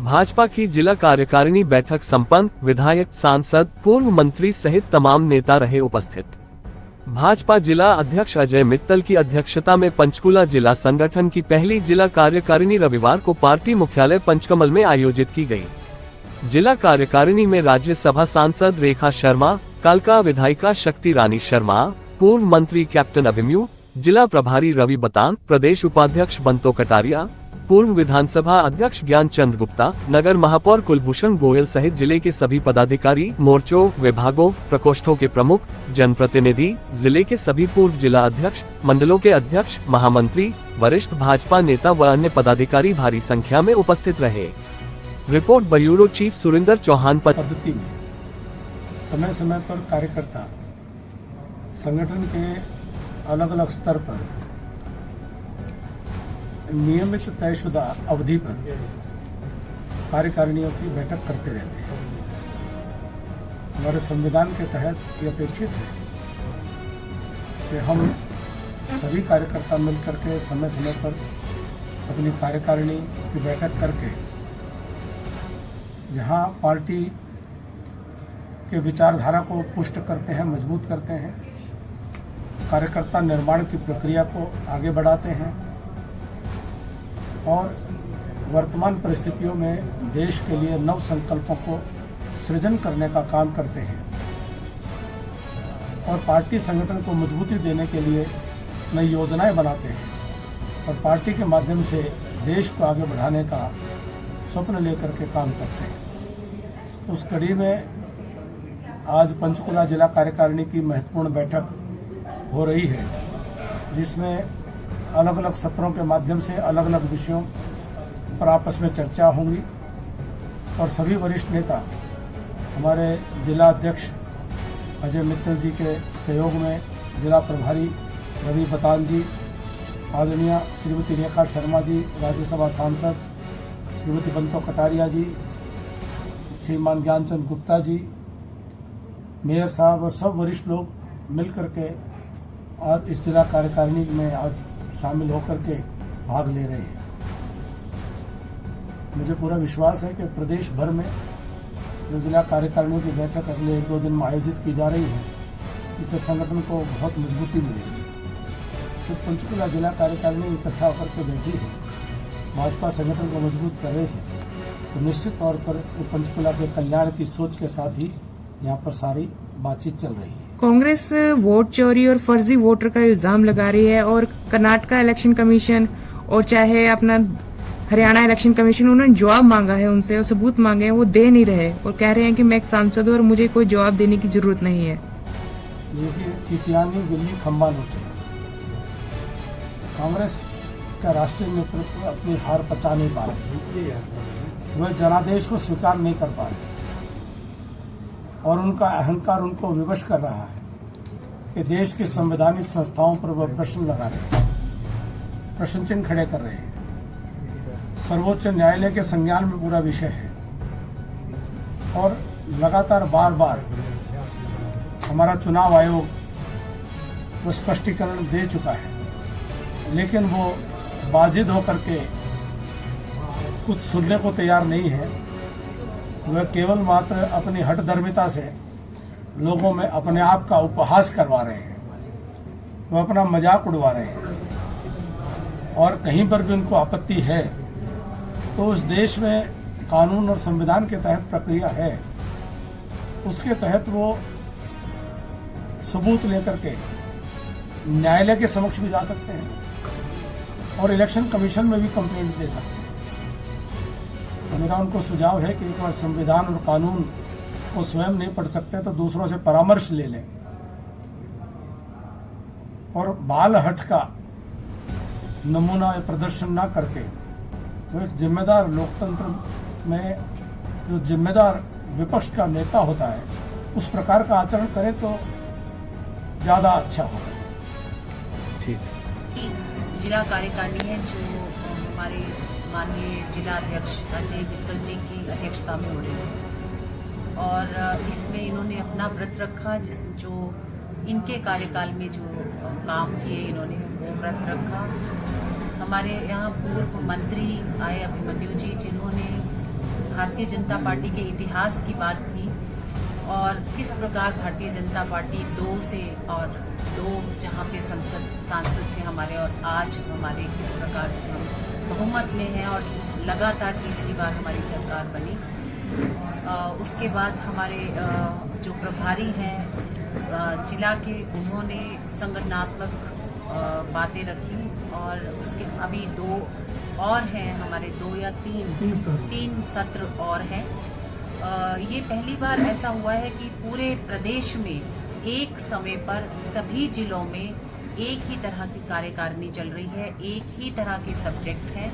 भाजपा की जिला कार्यकारिणी बैठक संपन्न, विधायक, सांसद, पूर्व मंत्री सहित तमाम नेता रहे उपस्थित। भाजपा जिला अध्यक्ष अजय मित्तल की अध्यक्षता में पंचकुला जिला संगठन की पहली जिला कार्यकारिणी रविवार को पार्टी मुख्यालय पंचकमल में आयोजित की गई। जिला कार्यकारिणी में राज्यसभा सांसद रेखा शर्मा, कालका विधायिका शक्ति रानी शर्मा, पूर्व मंत्री कैप्टन अभिमन्यु, जिला प्रभारी रवि बतान, प्रदेश उपाध्यक्ष बंतो कटारिया, पूर्व विधानसभा अध्यक्ष ज्ञानचंद गुप्ता, नगर महापौर कुलभूषण गोयल सहित जिले के सभी पदाधिकारी, मोर्चों, विभागों, प्रकोष्ठों के प्रमुख, जनप्रतिनिधि, जिले के सभी पूर्व जिला अध्यक्ष, मंडलों के अध्यक्ष, महामंत्री, वरिष्ठ भाजपा नेता व अन्य पदाधिकारी भारी संख्या में उपस्थित रहे। Report bureau chief Surendra Chauhan. पद्धति में समय समय पर कार्यकर्ता संगठन के अलग अलग स्तर पर नियमित तयशुदा अवधि पर कार्यकारिणियों की बैठक करते रहते हैं। हमारे संविधान के तहत ये अपेक्षित है कि हम सभी कार्यकर्ता मिलकर के समय समय पर अपनी कार्यकारिणी की बैठक करके जहां पार्टी के विचारधारा को पुष्ट करते हैं, मजबूत करते हैं, कार्यकर्ता निर्माण की प्रक्रिया को आगे बढ़ाते हैं और वर्तमान परिस्थितियों में देश के लिए नव संकल्पों को सृजन करने का काम करते हैं और पार्टी संगठन को मजबूती देने के लिए नई योजनाएं बनाते हैं और पार्टी के माध्यम से देश को आगे बढ़ाने का स्वप्न लेकर के काम करते हैं। तो उस कड़ी में आज पंचकुला जिला कार्यकारिणी की महत्वपूर्ण बैठक हो रही है, जिसमें अलग अलग सत्रों के माध्यम से अलग अलग विषयों पर आपस में चर्चा होंगी और सभी वरिष्ठ नेता हमारे जिला अध्यक्ष अजय मित्तल जी के सहयोग में जिला प्रभारी रवि बतान जी, आदरणीय श्रीमती रेखा शर्मा जी, राज्यसभा सांसद श्रीमती बंतो कटारिया जी, श्रीमान ज्ञानचंद गुप्ता जी, मेयर साहब और सब वरिष्ठ लोग मिलकर के आज इस जिला कार्यकारिणी में आज शामिल होकर के भाग ले रहे हैं। मुझे पूरा विश्वास है कि प्रदेश भर में जो जिला कार्यकारिणी की बैठक अगले 1-2 दिन में आयोजित की जा रही है, इससे संगठन को बहुत मजबूती मिलेगी। तो पंचकुला जिला कार्यकारिणी इकट्ठा होकर के बैठी है, भाजपा संगठन को मजबूत कर रही है, तो निश्चित तौर पर पंचकुला के कल्याण की सोच के साथ ही यहाँ पर सारी बातचीत चल रही है। कांग्रेस वोट चोरी और फर्जी वोटर का इल्जाम लगा रही है और कर्नाटक इलेक्शन कमीशन और चाहे अपना हरियाणा इलेक्शन कमीशन, उन्होंने जवाब मांगा है उनसे और सबूत मांगे हैं, वो दे नहीं रहे और कह रहे हैं कि मैं एक सांसद हूं और मुझे कोई जवाब देने की जरूरत नहीं है। खंबा नोचे। कांग्रेस का राष्ट्रीय नेतृत्व अपनी हार पचा नहीं पा रहे, वह जनादेश को स्वीकार नहीं कर पा रहे और उनका अहंकार उनको विवश कर रहा है कि देश की संवैधानिक संस्थाओं पर वह प्रश्न लगा रहे हैं, प्रश्न चिन्ह खड़े कर रहे हैं। सर्वोच्च न्यायालय के संज्ञान में पूरा विषय है और लगातार बार बार हमारा चुनाव आयोग वो स्पष्टीकरण दे चुका है, लेकिन वो बाजिद होकर के कुछ सुनने को तैयार नहीं है। वह केवल मात्र अपनी हठधर्मिता से लोगों में अपने आप का उपहास करवा रहे हैं, वह अपना मजाक उड़वा रहे हैं और कहीं पर भी उनको आपत्ति है तो उस देश में कानून और संविधान के तहत प्रक्रिया है, उसके तहत वो सबूत लेकर के न्यायालय के समक्ष भी जा सकते हैं और इलेक्शन कमीशन में भी कंप्लेंट दे सकते हैं। तो मेरा उनको सुझाव है कि एक बार संविधान और कानून को स्वयं नहीं पढ़ सकते तो दूसरों से परामर्श ले लें और बाल हठ का नमूना प्रदर्शन ना करके वो एक जिम्मेदार लोकतंत्र में जो जिम्मेदार विपक्ष का नेता होता है उस प्रकार का आचरण करे तो ज्यादा अच्छा होगा। ठीक। जिला कार्यकारिणी है जो हमारे माननीय जिला अध्यक्ष अजय मित्तल जी की अध्यक्षता में हो रही है और इसमें इन्होंने अपना व्रत रखा, जो इनके कार्यकाल में जो काम किए इन्होंने वो व्रत रखा। हमारे यहाँ पूर्व मंत्री आए अभिमन्यु जी, जिन्होंने भारतीय जनता पार्टी के इतिहास की बात की और किस प्रकार भारतीय जनता पार्टी 2 से और 2 जहाँ पे सांसद थे हमारे और आज हमारे किस प्रकार से हम बहुमत में हैं और लगातार तीसरी बार हमारी सरकार बनी। उसके बाद हमारे जो प्रभारी हैं जिला के, उन्होंने संगठनात्मक बातें रखी और उसके अभी 2 और हैं हमारे, 2 या 3 सत्र और हैं। ये पहली बार ऐसा हुआ है कि पूरे प्रदेश में एक समय पर सभी जिलों में एक ही तरह की कार्यकारिणी चल रही है, एक ही तरह के सब्जेक्ट हैं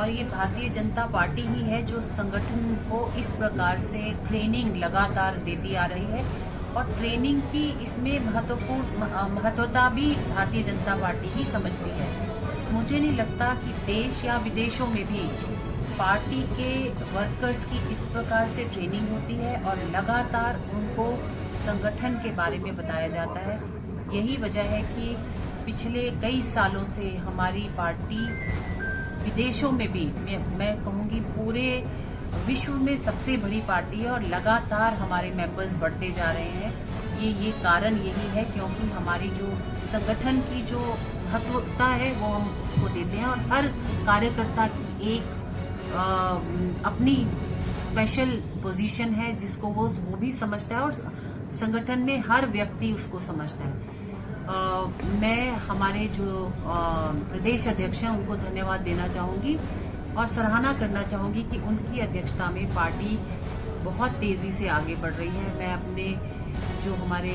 और ये भारतीय जनता पार्टी ही है जो संगठन को इस प्रकार से ट्रेनिंग लगातार देती आ रही है और ट्रेनिंग की इसमें महत्वता भी भारतीय जनता पार्टी ही समझती है। मुझे नहीं लगता कि देश या विदेशों में भी पार्टी के वर्कर्स की इस प्रकार से ट्रेनिंग होती है और लगातार उनको संगठन के बारे में बताया जाता है। यही वजह है कि पिछले कई सालों से हमारी पार्टी विदेशों में भी, मैं कहूँगी पूरे विश्व में सबसे बड़ी पार्टी है और लगातार हमारे मेंबर्स बढ़ते जा रहे हैं। ये कारण यही है क्योंकि हमारी जो संगठन की जो महत्वता है वो हम उसको देते हैं और हर कार्यकर्ता की एक अपनी स्पेशल पोजीशन है जिसको वो भी समझता है और संगठन में हर व्यक्ति उसको समझता है। मैं हमारे जो प्रदेश अध्यक्ष हैं उनको धन्यवाद देना चाहूँगी और सराहना करना चाहूँगी कि उनकी अध्यक्षता में पार्टी बहुत तेज़ी से आगे बढ़ रही है। मैं अपने जो हमारे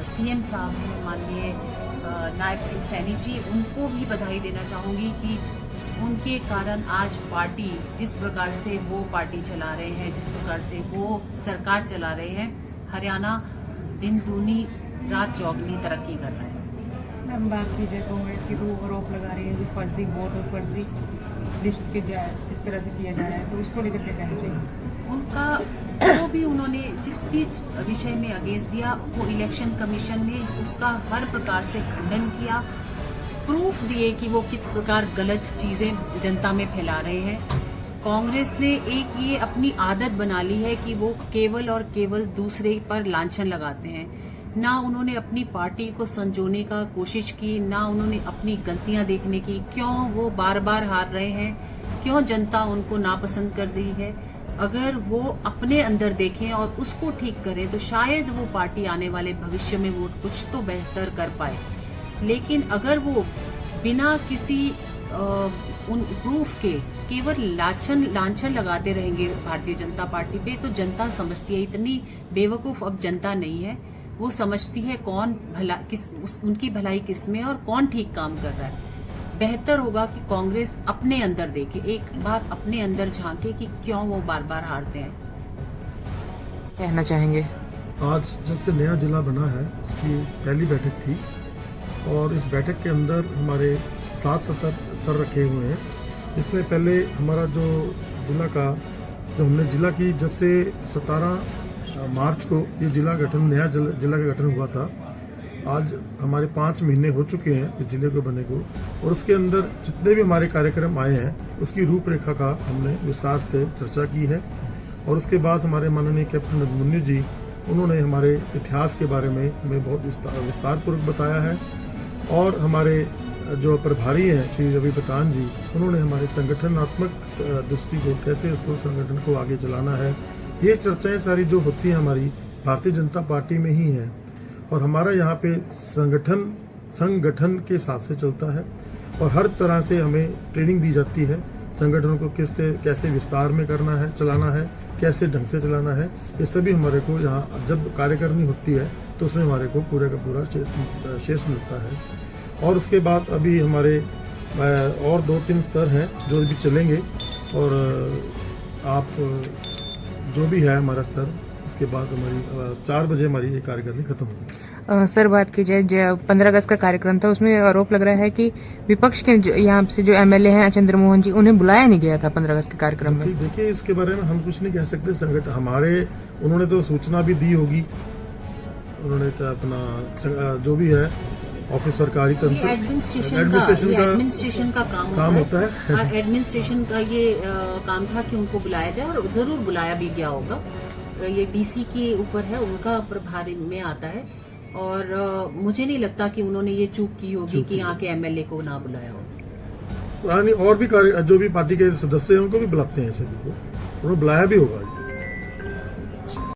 सीएम साहब हैं माननीय नायब सिंह सैनी जी, उनको भी बधाई देना चाहूँगी कि उनके कारण आज पार्टी जिस प्रकार से वो पार्टी चला रहे हैं, जिस प्रकार से वो सरकार चला रहे हैं, हरियाणा दिन दूनी रात चौगनी तरक्की कर रहा है। मैम, बात कीजिए कांग्रेस की, तो आरोप लगा रही है कि फर्जी वोट और फर्जी लिस्ट के इस तरह से किया जा रहा है, तो उसको लेकर क्या कहना चाहिए? उनका जो भी उन्होंने जिस भी विषय में आदेश दिया वो इलेक्शन कमीशन ने उसका हर प्रकार से खंडन किया, प्रूफ दिए कि वो किस प्रकार गलत चीजें जनता में फैला रहे हैं। कांग्रेस ने एक ये अपनी आदत बना ली है कि वो केवल और केवल दूसरे पर लांछन लगाते हैं। ना उन्होंने अपनी पार्टी को संजोने का कोशिश की, ना उन्होंने अपनी गलतियां देखने की, क्यों वो बार बार हार रहे हैं, क्यों जनता उनको नापसंद कर रही है। अगर वो अपने अंदर देखें और उसको ठीक करें तो शायद वो पार्टी आने वाले भविष्य में वो कुछ तो बेहतर कर पाए। लेकिन अगर वो बिना किसी उन प्रूफ के केवल लांछन लगाते रहेंगे भारतीय जनता पार्टी पे, तो जनता समझती है, इतनी बेवकूफ अब जनता नहीं है, वो समझती है कौन उनकी भलाई किसमें और कौन ठीक काम कर रहा है। बेहतर होगा कि कांग्रेस अपने अंदर देखे, एक बार अपने अंदर झांके कि क्यों वो बार बार हारते हैं। कहना चाहेंगे? आज जब से नया जिला बना है उसकी पहली बैठक थी और इस बैठक के अंदर हमारे 7 स्तर रखे हुए हैं। इसमें पहले हमारा जो जिला का जो हमने जिला की जब से 17 मार्च को ये नया जिला का गठन हुआ था, आज हमारे 5 महीने हो चुके हैं इस जिले को बने को, और उसके अंदर जितने भी हमारे कार्यक्रम आए हैं उसकी रूपरेखा का हमने विस्तार से चर्चा की है। और उसके बाद हमारे माननीय कैप्टन अभिमन्यु जी, उन्होंने हमारे इतिहास के बारे में हमें बहुत विस्तारपूर्वक बताया है। और हमारे जो प्रभारी हैं श्री रवि बटान जी, उन्होंने हमारे संगठनात्मक दृष्टि को कैसे उसको संगठन को आगे चलाना है, ये चर्चाएं सारी जो होती हैं हमारी भारतीय जनता पार्टी में ही हैं। और हमारा यहाँ पे संगठन के हिसाब से चलता है और हर तरह से हमें ट्रेनिंग दी जाती है संगठनों को कैसे विस्तार में करना है, चलाना है, कैसे ढंग से चलाना है। ये सभी हमारे को यहाँ जब कार्यकारिणी होती है तो उसमें हमारे को पूरे का पूरा शेष मिलता है। और उसके बाद अभी हमारे और 2-3 स्तर हैं जो अभी चलेंगे और आप जो भी है हमारा स्तर, उसके बाद हमारी 4 बजे हमारी ये कार्यकारिणी खत्म होगी। सर, बात की जाए जो 15 अगस्त का कार्यक्रम था, उसमें आरोप लग रहा है कि विपक्ष के यहाँ से जो एमएलए हैं चंद्र मोहन जी, उन्हें बुलाया नहीं गया था 15 अगस्त के कार्यक्रम में। देखिए, इसके बारे में हम कुछ नहीं कह सकते। संगठन उन्होंने तो सूचना भी दी होगी, उन्होंने तो अपना जो भी है ऑफिस सरकारी ये तंत्र एडमिनिस्ट्रेशन का काम होता है। एडमिनिस्ट्रेशन का ये काम था कि उनको बुलाया जाए और जरूर बुलाया भी गया होगा। ये डीसी के ऊपर है, उनका प्रभार में आता है और मुझे नहीं लगता कि उन्होंने ये चूक की होगी कि यहाँ के एमएलए को ना बुलाया होगा। और भी कार्य जो भी पार्टी के सदस्य हैं उनको भी बुलाते हैं सभी को, उन्होंने बुलाया भी होगा।